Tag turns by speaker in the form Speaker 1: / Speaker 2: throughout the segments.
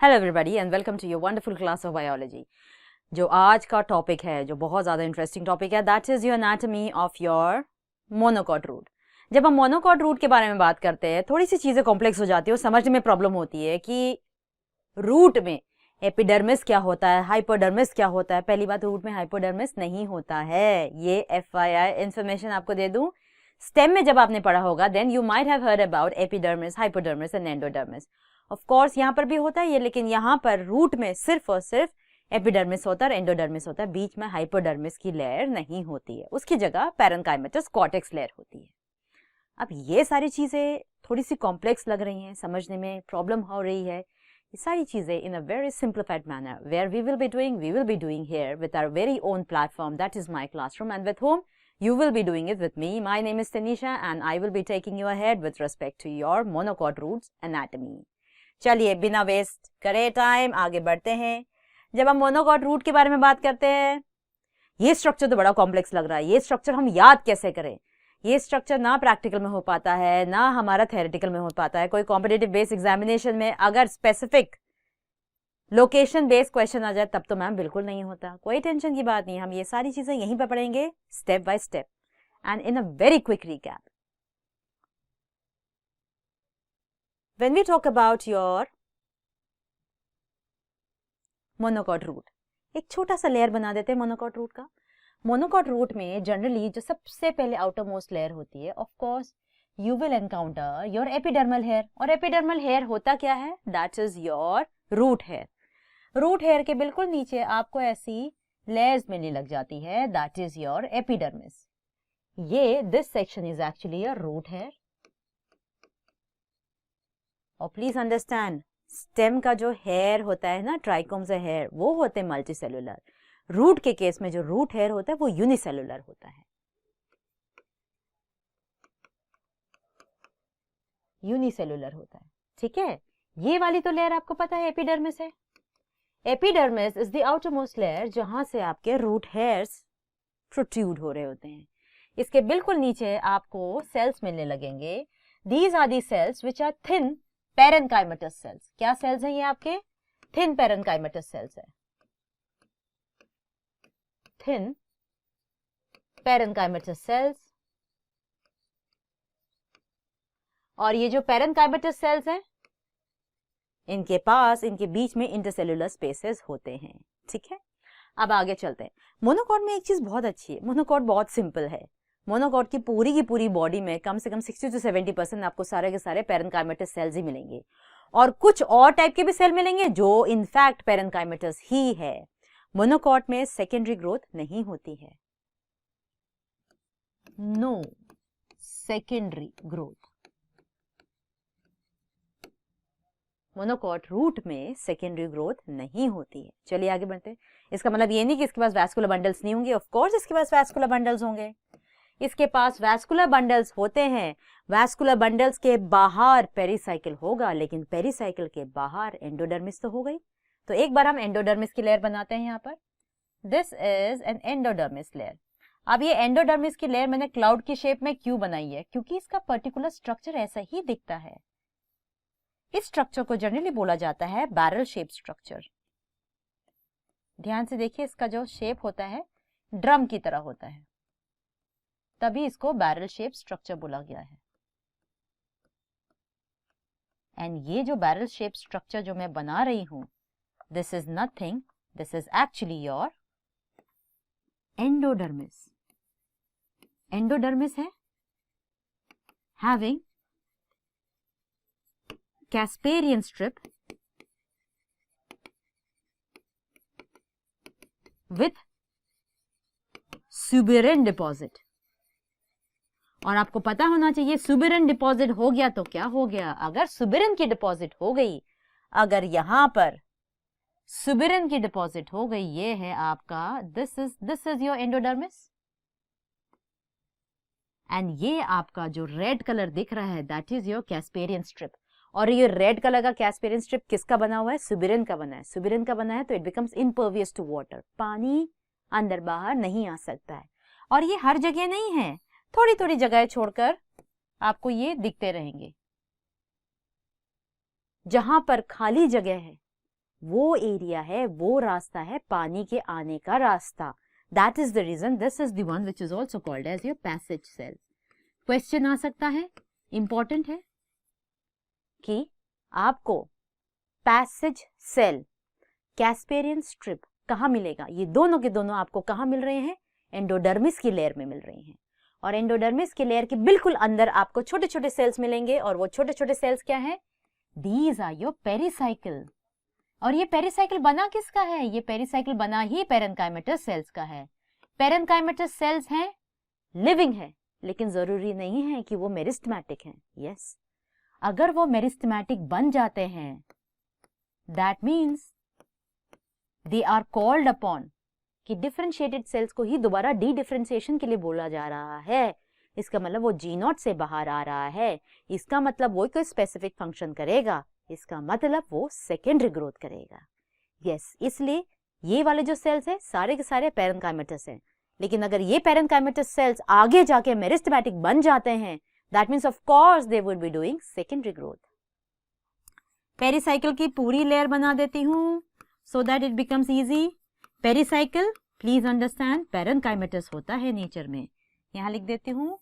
Speaker 1: Hello everybody and welcome to your wonderful class of biology. जो आज का topic है, जो बहुत ज़्यादा इंटरेस्टिंग टॉपिक है, that is your anatomy of your monocot root. जब हम मोनोकॉट रूट के बारे में बात करते हैं, थोड़ी सी चीज़ें कॉम्प्लेक्स हो जाती है और समझने में प्रॉब्लम होती है कि रूट में एपिडर्मिस क्या होता है, हाइपोडर्मिस क्या होता है। पहली बात, रूट में हाइपोडर्मिस नहीं होता है। ये FYI इन्फॉर्मेशन आपको दे दूं, स्टेम में जब आपने पढ़ा होगा then you might have heard about epidermis, hypodermis and endodermis. Of course यहाँ पर भी होता है ये, लेकिन यहाँ पर रूट में सिर्फ और सिर्फ एपिडर्मिस होता है और एंडोडर्मिस होता है। बीच में हाइपोडर्मिस की लेयर नहीं होती है, उसकी जगह पैरेन्काइमेटस कॉर्टेक्स लेयर होती है। अब ये सारी चीज़ें थोड़ी सी कॉम्प्लेक्स लग रही हैं, समझने में प्रॉब्लम हो रही है। ये सारी चीज़ें in a very simplified manner where we will be doing here with our very own platform, that is my classroom, and with home you will be doing it with me. My name is Tanisha and I will be taking you ahead with respect to your monocot roots anatomy. चलिए बिना waste करे time आगे बढ़ते हैं। जब हम monocot root के बारे में बात करते हैं, ये स्ट्रक्चर तो बड़ा कॉम्प्लेक्स लग रहा है। ये स्ट्रक्चर हम याद कैसे करें? ये स्ट्रक्चर ना प्रैक्टिकल में हो पाता है, ना हमारा थेरेटिकल में हो पाता है। कोई कॉम्पिटिटिव बेस एग्जामिनेशन में अगर स्पेसिफिक लोकेशन बेस्ड क्वेश्चन आ जाए तब तो मैम बिल्कुल नहीं होता। कोई टेंशन की बात नहीं, हम ये सारी चीजें यहीं पर पढ़ेंगे step by step and in a very quick recap. When we talk about your monocot root, एक छोटा सा लेयर बना देते हैं मोनोकॉट रूट का। मोनोकॉट रूट में जनरली जो सबसे पहले आउटर मोस्ट लेयर होती है, of course you will encounter your epidermal hair. और एपिडर्मल हेयर होता क्या है? That is your root hair. Root hair के बिल्कुल नीचे आपको ऐसी लेयर्स मिलने लग जाती है, दैट इज योर एपिडर्मिस। ये this section is actually a root hair. और प्लीज अंडरस्टैंड, स्टेम का जो हेयर होता है ना, ट्राइकोम से हेयर, वो होते हैं मल्टीसेलुलर। रूट के केस में जो रूट हेयर होता है वो यूनिसेलुलर होता है। यूनिसेलुलर होता है, ठीक है। ये वाली तो लेयर आपको पता है एपिडर्मिस है। Epidermis is the outermost layer जहां से आपके रूट हेयर्स प्रोट्रूड हो रहे होते हैं। इसके बिल्कुल नीचे आपको सेल्स मिलने लगेंगे। These are the cells which are thin parenchymatous cells. क्या सेल्स हैं ये? आपके थिन पैरेन्काइमेटस सेल्स है। Thin parenchymatous cells. और ये जो पैरेन्काइमेटस सेल्स हैं, इनके पास, इनके बीच में इंटरसेलुलर स्पेसेस होते हैं, ठीक है। अब आगे चलते हैं। मोनोकॉट में एक चीज बहुत अच्छी है, मोनोकॉट बहुत सिंपल है। मोनोकॉट की पूरी बॉडी में कम से कम 60 to 70% आपको सारे के सारे पैरेन्काइमेटस सेल्स ही मिलेंगे, और कुछ और टाइप के भी सेल मिलेंगे जो इनफैक्ट पैरेन्काइमेटस ही है। मोनोकॉट में सेकेंडरी ग्रोथ नहीं होती है, no secondary growth. Monocot root में सेकेंडरी ग्रोथ नहीं होती है। चलिए आगे बढ़ते हैं। इसका मतलब ये नहीं कि इसके पास वैस्कुलर बंडल्स नहीं होंगे, ऑफ कोर्स इसके पास वैस्कुलर बंडल्स होंगे। इसके पास वैस्कुलर बंडल्स होते हैं। वैस्कुलर बंडल्स के बाहर पेरिसाइकिल होगा, लेकिन पेरिसाइकिल के बाहर एंडोडर्मिस तो हो गई। तो एक बार हम एंडोडर्मिस की लेयर बनाते हैं यहाँ पर। This is an endodermis layer. अब ये एंडोडर्मिस की लेयर मैंने क्लाउड की शेप में क्यों बनाई है? क्योंकि इसका पर्टिकुलर स्ट्रक्चर ऐसा ही दिखता है। इस स्ट्रक्चर को जनरली बोला जाता है बैरल शेप स्ट्रक्चर। ध्यान से देखिए, इसका जो शेप होता है ड्रम की तरह होता है, तभी इसको बैरल शेप स्ट्रक्चर बोला गया है। एंड ये जो बैरल शेप स्ट्रक्चर जो मैं बना रही हूं, this is nothing, this is actually your endodermis. Endodermis है having Casparian strip with suberin deposit। और आपको पता होना चाहिए सुबेरिन डिपॉजिट हो गया तो क्या हो गया? अगर सुबेरिन की डिपॉजिट हो गई, अगर यहां पर सुबेरिन की डिपॉजिट हो गई, ये है आपका, this is your endodermis. And ये आपका जो रेड कलर दिख रहा है, that is your Casparian strip. और ये रेड कलर का कैस्पेरियन स्ट्रिप किसका बना हुआ है? सुबेरिन का बना है। सुबेरिन का बना है तो it becomes impervious to water. पानी अंदर बाहर नहीं आ सकता है। और ये हर जगह नहीं है, थोड़ी थोड़ी जगह छोड़कर आपको ये दिखते रहेंगे। जहां पर खाली जगह है वो एरिया है, वो रास्ता है पानी के आने का रास्ता. That is the reason this is the one which is also called as your passage cell. Question आ सकता है, इंपॉर्टेंट है कि आपको पैसेज सेल, कैस्पेरियन स्ट्रिप कहाँ मिलेगा. ये दोनों के दोनों आपको कहाँ मिल रहे हैं, एंडोडर्मिस की लेयर में मिल रहे हैं. और एंडोडर्मिस की लेयर के बिल्कुल अंदर आपको छोटे छोटे सेल्स मिलेंगे. और वो छोटे छोटे सेल्स क्या है, दीज आर योर पेरिसाइकिल. और ये पेरिसाइकिल बना किसका है, ये पेरिसाइकिल बना ही पेरेन्काइमेटस सेल्स का है. पेरेन्काइमेटस सेल्स हैं, लिविंग है, लेकिन जरूरी नहीं है कि वो मेरिस्टेमेटिक हैं. यस, अगर वो मेरिस्टेमेटिक बन जाते हैं, that means they are called upon, कि डिफरेंशिएटेड सेल्स को ही दोबारा डी डिफरेंशिएशन के लिए बोला जा रहा है. इसका मतलब वो जी नॉट से बाहर आ रहा है. इसका मतलब वो कोई स्पेसिफिक फंक्शन करेगा. इसका मतलब वो सेकेंडरी ग्रोथ करेगा. यस, इसलिए ये वाले जो सेल्स हैं सारे के सारे पेरेन्काइमेटस हैं. लेकिन अगर ये पेरेन्काइमेटस सेल्स आगे जाके मेरिस्टेमेटिक बन जाते हैं, that means of course they would be doing secondary growth. Pericycle की पूरी लेयर बना देती हूं so that it becomes easy. Pericycle, please understand, parenchymatous होता है नेचर में. यहां लिख देती हूं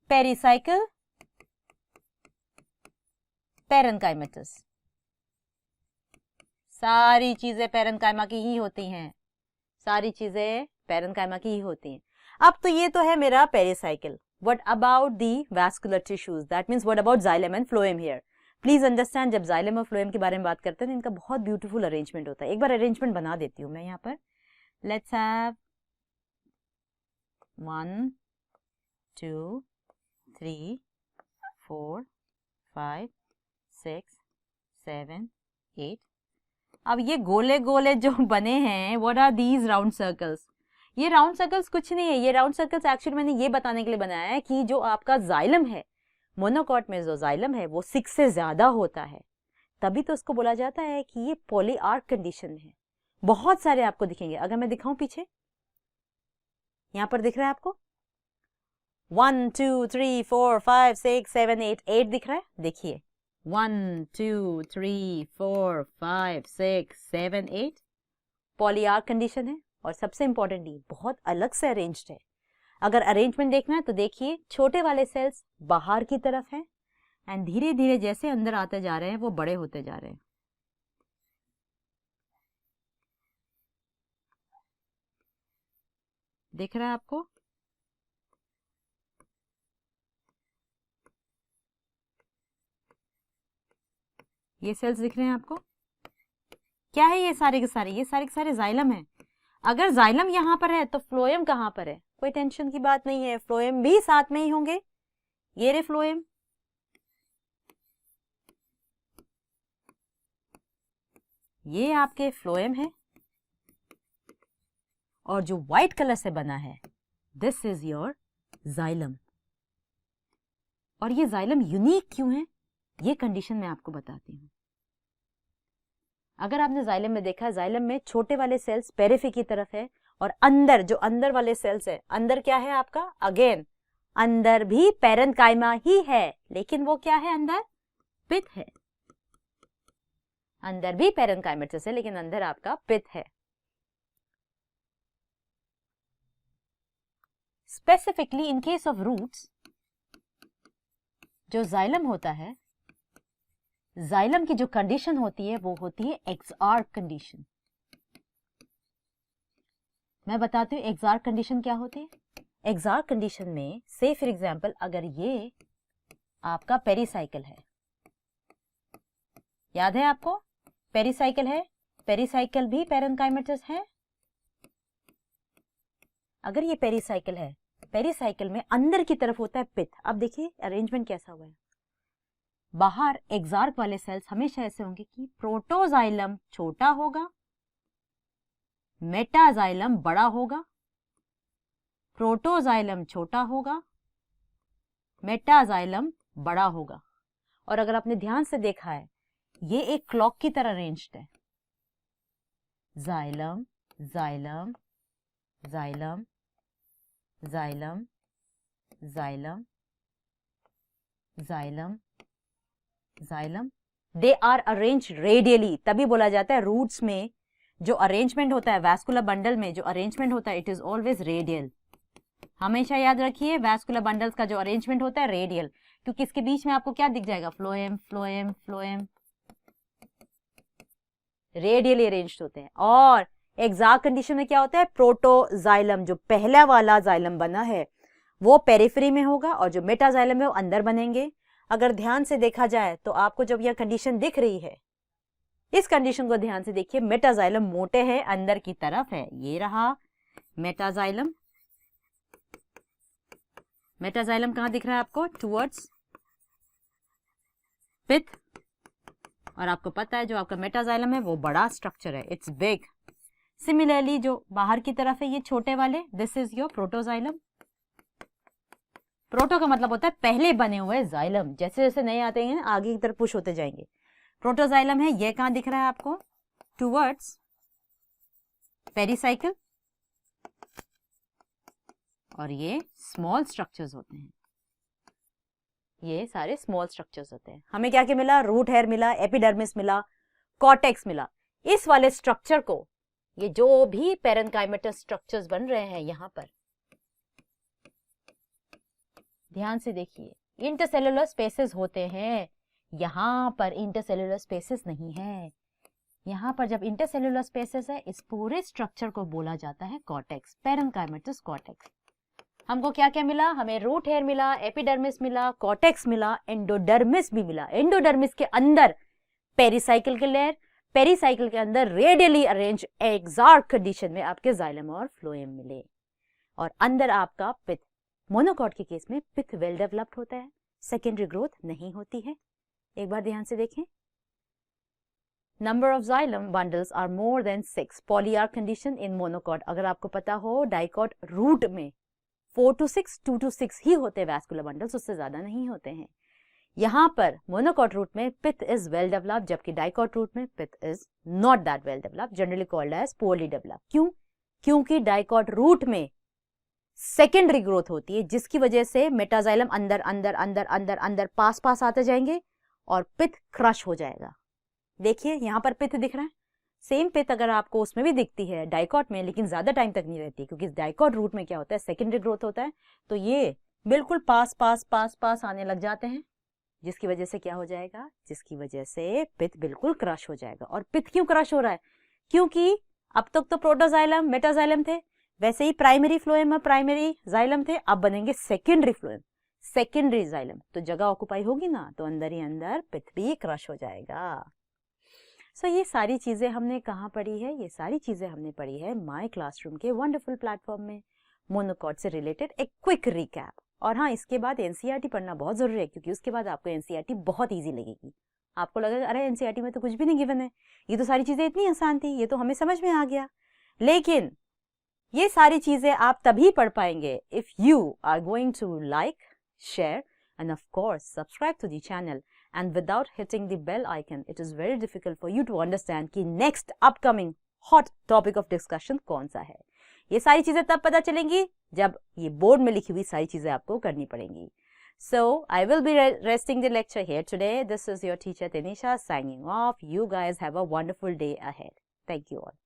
Speaker 1: पेरिसाइकिल, पेरेन्काइमेटस. सारी चीजें पेरेन्काइमा की ही होती हैं, सारी चीजें पेरेन्काइमा की ही होती हैं. अब तो ये तो है मेरा pericycle. What about the vascular tissues, that means what about xylem and phloem here. Please understand, जब जाइलम और फ्लोएम के बारे में बात करते हैं तो इनका बहुत ब्यूटीफुल अरेंजमेंट होता है. एक बार अरेंजमेंट बना देती हूँ मैं यहाँ पर. Let's have 1 2 3 4 5 6 7 8. अब ये गोले गोले जो बने हैं, what are these round circles. ये राउंड सर्कल्स कुछ नहीं है. ये राउंड सर्कल्स एक्चुअली मैंने ये बताने के लिए बनाया है कि जो आपका जाइलम है, मोनोकॉट में जो जाइलम है वो 6 से ज्यादा होता है, तभी तो उसको बोला जाता है कि ये पॉलीआर्क कंडीशन में है. बहुत सारे आपको दिखेंगे. अगर मैं दिखाऊं पीछे, यहां पर दिख रहा है आपको 1 2 3 4 5 6 7 8 8 दिख रहा है. देखिए 1 2 3 4 5 6 7 8 पॉलीआर्क कंडीशन है. और सबसे इंपॉर्टेंटली बहुत अलग से अरेंज्ड है. अगर अरेंजमेंट देखना है तो देखिए, छोटे वाले सेल्स बाहर की तरफ हैं एंड धीरे धीरे जैसे अंदर आते जा रहे हैं वो बड़े होते जा रहे हैं. दिख रहा है आपको? ये सेल्स दिख रहे हैं आपको? क्या है ये सारे के सारे? ये सारे के सारे जाइलम है. अगर जाइलम यहाँ पर है तो फ्लोएम कहाँ पर है? कोई टेंशन की बात नहीं है, फ्लोएम भी साथ में ही होंगे. ये रे फ्लोएम, ये आपके फ्लोएम है. और जो व्हाइट कलर से बना है, दिस इज योर जाइलम. और ये जाइलम यूनिक क्यों है, ये कंडीशन मैं आपको बताती हूँ. अगर आपने जाइलम में देखा, जाइलम में छोटे वाले सेल्स पेरिफी की तरफ है और अंदर जो अंदर वाले सेल्स है, अंदर क्या है आपका? अगेन अंदर भी पेरेन्काइमा ही है, लेकिन वो क्या है? अंदर पित है. अंदर भी पेरेन्काइमेटस है लेकिन अंदर आपका पित है. Specifically in case of roots, जो जाइलम होता है, जाइलम की जो कंडीशन होती है वो होती है एक्सआर्क कंडीशन. मैं बताती हूँ एक्सआर्क कंडीशन क्या होती है. एक्सआर्क कंडीशन में से फॉर एग्जांपल अगर ये आपका पेरिसाइकिल है, याद है आपको? पेरिसाइकिल है, पेरिसाइकिल भी पेरेन्काइमेटस है. अगर ये पेरिसाइकिल है, पेरिसाइकिल में अंदर की तरफ होता है पित. अब देखिए अरेंजमेंट कैसा हुआ है. बाहर एक्सआर्क वाले सेल्स हमेशा ऐसे होंगे कि प्रोटोजाइलम छोटा होगा, मेटाजाइलम बड़ा होगा, प्रोटोजाइलम छोटा होगा, मेटाजाइलम बड़ा होगा. और अगर आपने ध्यान से देखा है, ये एक क्लॉक की तरह अरेंज्ड है. Xylem, xylem, xylem, xylem, xylem, xylem, xylem they are arrange radially, तभी बोला जाता है रूट्स में जो अरेंजमेंट होता है, वैस्कुलर बंडल में जो अरेंजमेंट होता है, इट इज ऑलवेज रेडियल। हमेशा याद रखिए वैस्कुलर बंडल्स का जो अरेंजमेंट होता है रेडियल, क्योंकि इसके बीच में आपको क्या दिख जाएगा, phloem phloem phloem, radially arranged होते हैं। और एग्जैक्ट कंडीशन में क्या होता है, प्रोटोजाइलम, जो पहला वाला जाइलम बना है वो पेरिफेरी में होगा और जो मेटाजाइलम है वो अंदर बनेंगे। अगर ध्यान से देखा जाए तो आपको जब यह कंडीशन दिख रही है, इस कंडीशन को ध्यान से देखिए, मेटाजाइलम मोटे है, अंदर की तरफ है, ये रहा मेटाजाइलम। मेटाजाइलम कहां दिख रहा है आपको, टुवर्ड्स पिथ। और आपको पता है जो आपका मेटाजाइलम है वो बड़ा स्ट्रक्चर है, इट्स बिग। सिमिलरली जो बाहर की तरफ है ये छोटे वाले, this is your protoxylem. Proto का मतलब होता है पहले बने हुए जाइलम, जैसे जैसे नए आते हैं आगे की तरफ पुश होते जाएंगे। प्रोटोजाइलम है, ये कहां दिख रहा है आपको, टुवर्ड्स पेरिसाइकिल। और ये स्मॉल स्ट्रक्चर्स होते हैं, ये सारे स्मॉल स्ट्रक्चर्स होते हैं। हमें क्या क्या मिला, रूट हेयर मिला, एपिडर्मिस मिला, कॉर्टेक्स मिला। इस वाले स्ट्रक्चर को, ये जो भी पेरेन्काइमेटस स्ट्रक्चर्स बन रहे हैं यहां पर ध्यान से देखिए, इंटरसेलुलर स्पेसेस होते हैं, यहां पर इंटरसेलुलर स्पेसेस नहीं है। यहां पर जब इंटरसेलुलर स्पेसेस है, इस पूरे स्ट्रक्चर को बोला जाता है कॉर्टेक्स, पेरेन्काइमेटस कॉर्टेक्स। हमको क्या क्या मिला, हमें रूट हेयर मिला, एपिडर्मिस मिला, कॉर्टेक्स मिला, एंडोडर्मिस भी मिला। एंडोडर्मिस के अंदर पेरिसाइकिल के लेयर, पेरिसाइकिल के अंदर रेडियली अरेंज एग्जैक्ट कंडीशन में आपके जाइलम और फ्लोएम मिले। और अंदर आपका पिथ, मोनोकॉट के केस में पिथ वेल डेवलप्ड होता है, सेकेंडरी ग्रोथ नहीं होती है। एक बार ध्यान से देखें, number of xylem bundles are more than 6, polyarch condition in monocot. अगर आपको पता हो डाइकॉट रूट में 4 to 6, 2 to 6 ही होते हैं वैस्कुलर बंडल्स, उससे ज्यादा नहीं होते हैं। यहां पर मोनोकॉट रूट में पिथ इज वेल डेवलप्ड, जबकि डाइकॉट रूट में pith is not that well developed, generally called as poorly developed. क्यों, क्योंकि डाइकॉट रूट में सेकेंडरी ग्रोथ होती है, जिसकी वजह से मेटाजाइलम अंदर अंदर अंदर अंदर अंदर पास पास आते जाएंगे और पिथ क्रश हो जाएगा। देखिए यहां पर पिथ दिख रहा है, सेम पिथ अगर आपको उसमें भी दिखती है डाइकॉट में, लेकिन ज्यादा टाइम तक नहीं रहती, क्योंकि डाइकॉट रूट में क्या होता है, सेकेंडरी ग्रोथ होता है, तो ये बिल्कुल पास पास पास पास आने लग जाते हैं, जिसकी वजह से क्या हो जाएगा, जिसकी वजह से पिथ बिल्कुल क्रश हो जाएगा। और पिथ क्यों क्रश हो रहा है, क्योंकि अब तक तो प्रोटोजाइलम मेटाजाइलम थे, वैसे ही प्राइमरी फ्लोएम में प्राइमरी जाइलम थे, अब बनेंगे सेकेंडरी फ्लोएम, सेकेंडरी जाइलम, तो जगह ऑक्युपाई होगी ना, तो अंदर ही अंदर पिथ भी क्रश हो जाएगा। सो ये सारी चीजें हमने कहाँ पढ़ी है, ये सारी चीजें हमने पढ़ी है माय क्लासरूम के वंडरफुल प्लेटफॉर्म में, मोनोकॉट से रिलेटेड एक क्विक रिकैप। और हाँ, इसके बाद एनसीईआरटी पढ़ना बहुत जरूरी है, क्योंकि उसके बाद आपको एनसीईआरटी बहुत ईजी लगेगी। आपको लगेगा अरे एनसीईआरटी में तो कुछ भी नहीं गिवन है, ये तो सारी चीजें इतनी आसान थी, ये तो हमें समझ में आ गया। लेकिन ये सारी चीजें आप तभी पढ़ पाएंगे if you are going to like, share and of course subscribe to the channel, and without hitting the bell icon it is very difficult for you to understand कि next upcoming hot topic of discussion कौन सा है। ये सारी चीजें तब पता चलेंगी जब ये बोर्ड में लिखी हुई सारी चीजें आपको करनी पड़ेंगी। So I will be resting the lecture here today. This is your teacher Tanisha signing off. You guys have a wonderful day ahead. Thank you all.